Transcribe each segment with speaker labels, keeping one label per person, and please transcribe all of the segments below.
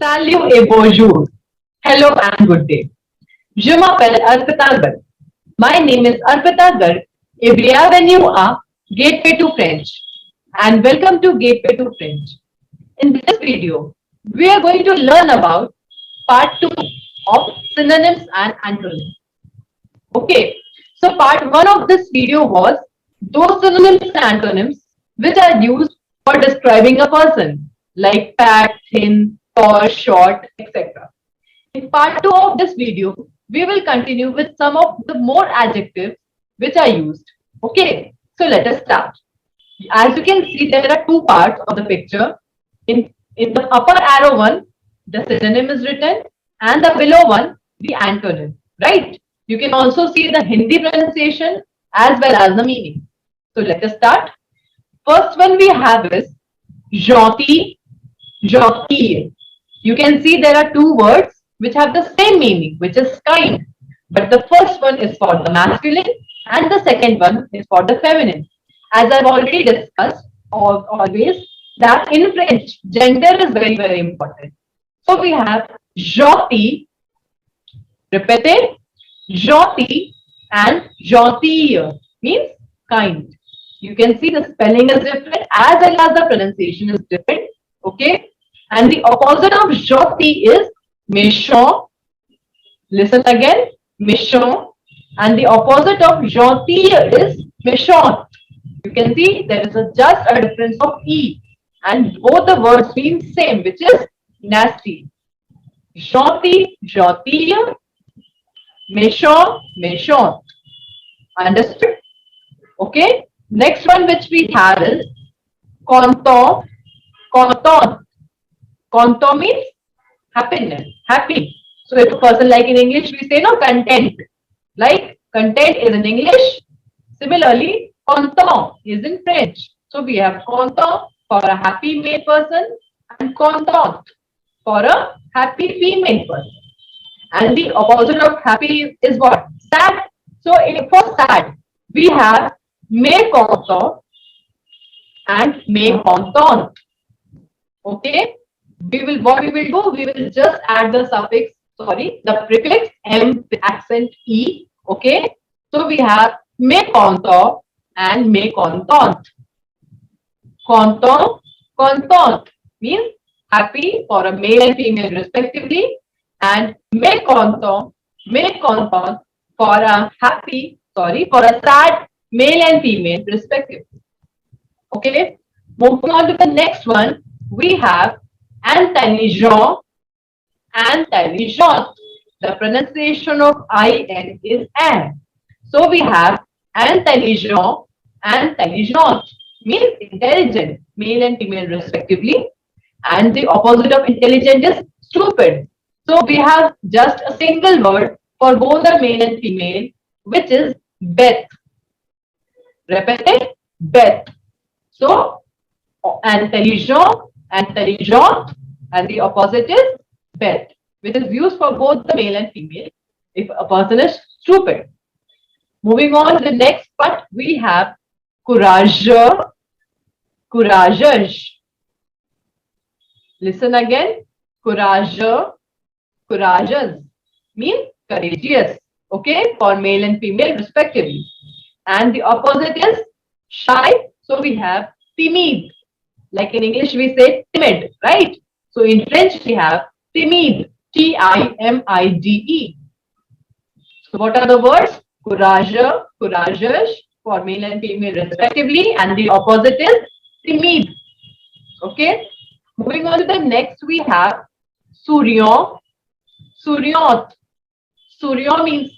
Speaker 1: Salut et bonjour. Hello and good day. Je m'appelle Arpita Garg. My name is Arpita Garg, et bienvenue à Gateway to French. And welcome to Gateway to French. In this video, we are going to learn about part 2 of synonyms and antonyms. Okay, so part 1 of this video was those synonyms and antonyms which are used for describing a person, like fat, thin, tall, short, etc. In part 2 of this video, we will continue with some of the more adjectives which are used. Okay, so let us start. As you can see, there are two parts of the picture. In the upper arrow one, the synonym is written, and the below one, the antonym, right? You can also see the Hindi pronunciation as well as the meaning. So let us start. First one we have is Jyoti, Jyoti. You can see there are two words which have the same meaning, which is kind. But the first one is for the masculine and the second one is for the feminine. As I've already discussed, always that in French, gender is very, very important. So we have Jyoti, repeated, Jyoti and Jyoti means kind. You can see the spelling is different as well as the pronunciation is different. Okay. And the opposite of Jyoti is méchant. Listen again, méchant. And the opposite of Jyoti is méchant. You can see there is just a difference of E. And both the words mean same, which is nasty. Jyoti, Jyoti, méchant, méchant. Understood? Okay. Next one which we have is content, content. Content means happiness, happy. So if a person, like in English, we say no content. Like content is in English. Similarly, content is in French. So we have content for a happy male person and content for a happy female person. And the opposite of happy is what? Sad. So for sad, we have mécontent and mécontente. Okay. What we will do, we will just add the suffix, the prefix M with accent E. Okay. So we have mécontent and mécontente. Content, content means happy for a male and female respectively, and mécontent, mécontent for a for a sad male and female respectively. Okay. Moving on to the next one, we have intelligent, intelligent. The pronunciation of IN is N. So we have intelligent, intelligent means intelligent, male and female respectively. And the opposite of intelligent is stupid. So we have just a single word for both the male and female, which is bête. Repeated, bête. So intelligent, intelligent, and the opposite is bête, which is used for both the male and female if a person is stupid. Moving on to the next part, we have courageux, courageuse. Listen again, courageux, courageuse means courageous, okay, for male and female respectively. And the opposite is shy, so we have timide. Like in English, we say timid, right? So in French, we have timide, Timide. So what are the words? Courageux, courageuse for male and female respectively, and the opposite is timide. Okay. Moving on to the next, we have souriant, souriante. Souriant means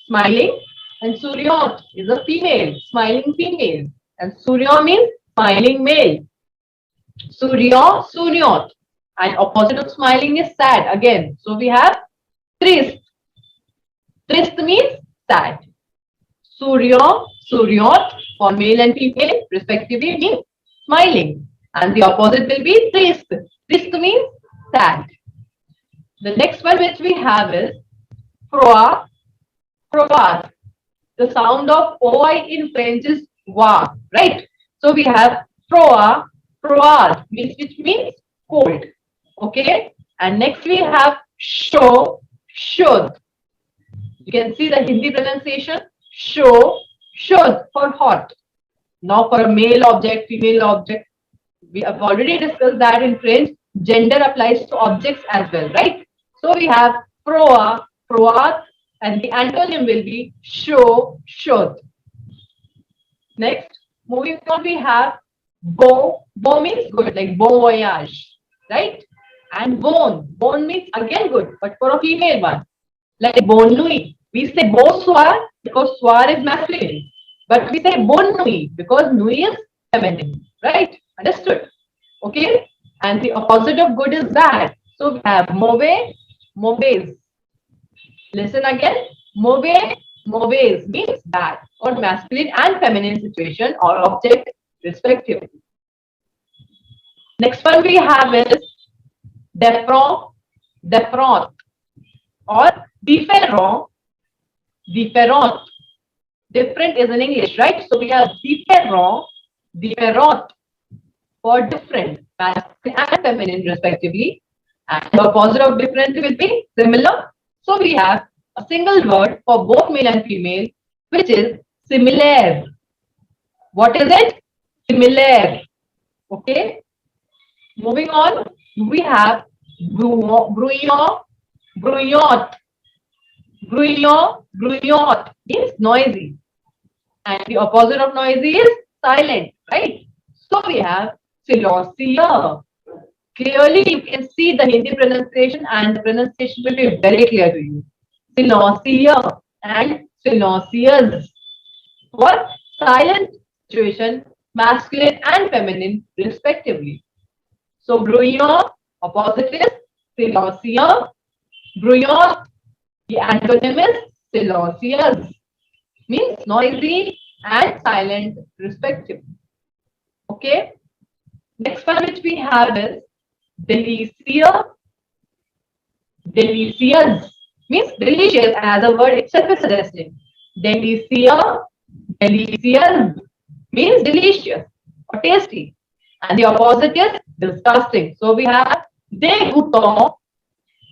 Speaker 1: smiling, and souriante is a female, smiling female, and souriant means smiling male. Surya, Suryot. And opposite of smiling is sad again. So we have trist. Trist means sad. Surya, Suryot for male and female respectively means smiling. And the opposite will be trist. Trist means sad. The next one which we have is froid, froid. The sound of OI in French is wa, right? So we have froid, froid, which means cold. Okay. And next we have show, should. You can see the Hindi pronunciation, show, should for hot. Now for a male object, female object, we have already discussed that in French, gender applies to objects as well, right? So we have proa, proat, and the antonym will be show, should. Next, moving on, we have beau. Beau means good, like bon voyage, right? And bonne. Bonne means again good, but for a female one, like bonne nuit. We say bonsoir because soir is masculine, but we say bonne nuit because nuit is feminine, right? Understood? Okay. And the opposite of good is bad. So we have mauvais, mauvaise. Listen again. Mauvais, mauvaise means bad or masculine and feminine situation or object respectively. Next one we have is defront, defront or différent, différent. Different is in English, right? So we have différent, différent for different, masculine and feminine respectively. And the opposite of different will be similar. So we have a single word for both male and female, which is similar. What is it? Similar. Okay. Moving on, we have brouillon, brouillot. Brouillon, brouillot means noisy. And the opposite of noisy is silent, right? So we have silencieux. Clearly, you can see the Hindi pronunciation and the pronunciation will be very clear to you. Silencieux and silencieuse. For silent situation, masculine and feminine respectively. So brouillon, opposite is silencieux. Brouillon, the antonym is silencieuse. Means noisy and silent respectively. Okay. Next one which we have is delicious. Delicious means delicious as a word itself is suggesting. Delicious, delicious means delicious or tasty. And the opposite is disgusting. So we have dégoûtant,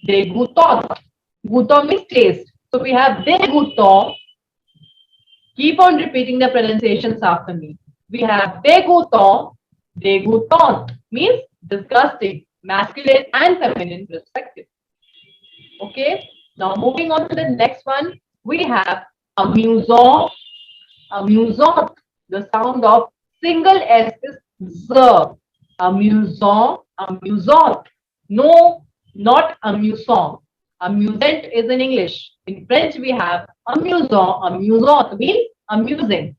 Speaker 1: dégoûtant. Goûtant means taste. So we have dégoûtant. Keep on repeating the pronunciations after me. We have dégoûtant, dégoûtant means disgusting, masculine and feminine respectively. Okay. Now moving on to the next one, we have amusant, amusant. The sound of single S is Z. Amusant, amusant. No, not amusant. Amusant is in English. In French, we have amusant. Amusant means amusing.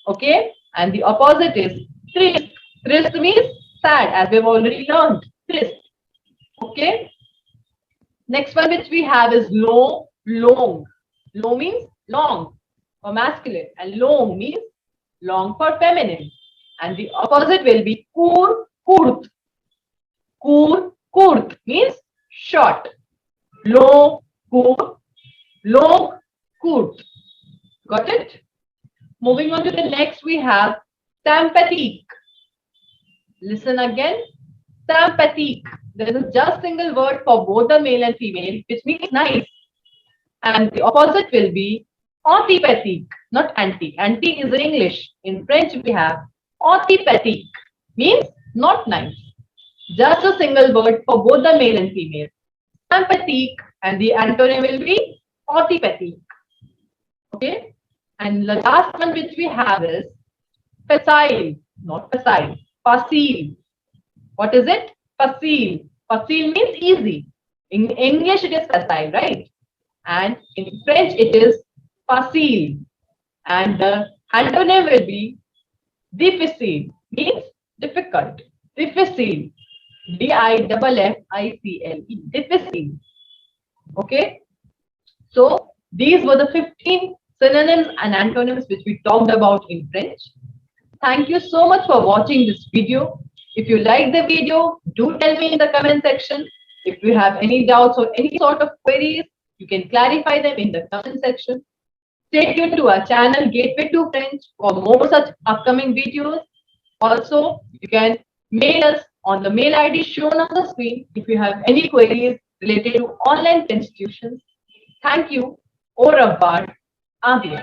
Speaker 1: Okay. And the opposite is triste. Triste means sad, as we've already learned. Triste. Okay. Next one which we have is long, long. Long means long for masculine, and long means long for feminine. And the opposite will be court, court. Court, court means short. Long, court, long, court. Got it? Moving on to the next, we have sympathetic. Listen again. Sympathetic. There is a just single word for both the male and female, which means nice. And the opposite will be antipathique, not anti. Anti is in English. In French, we have antipathique, means not nice. Just a single word for both the male and female. Sympathetic, and the antonym will be antipathique. Okay. And the last one which we have is facile, not facile, facile. What is it? Facile. Facile means easy. In English, it is facile, right? And in French, it is facile. And the antonym will be difficile, means difficult. Difficile. D-I-F-F-I-C-L-E. Difficile. Okay. So these were the 15 synonyms and antonyms which we talked about in French. Thank you so much for watching this video. If you like the video, do tell me in the comment section. If you have any doubts or any sort of queries, you can clarify them in the comment section. Stay tuned to our channel Gateway to French for more such upcoming videos. Also, you can mail us on the mail ID shown on the screen if you have any queries related to online French tuitions. Thank you. Au revoir. Adieu.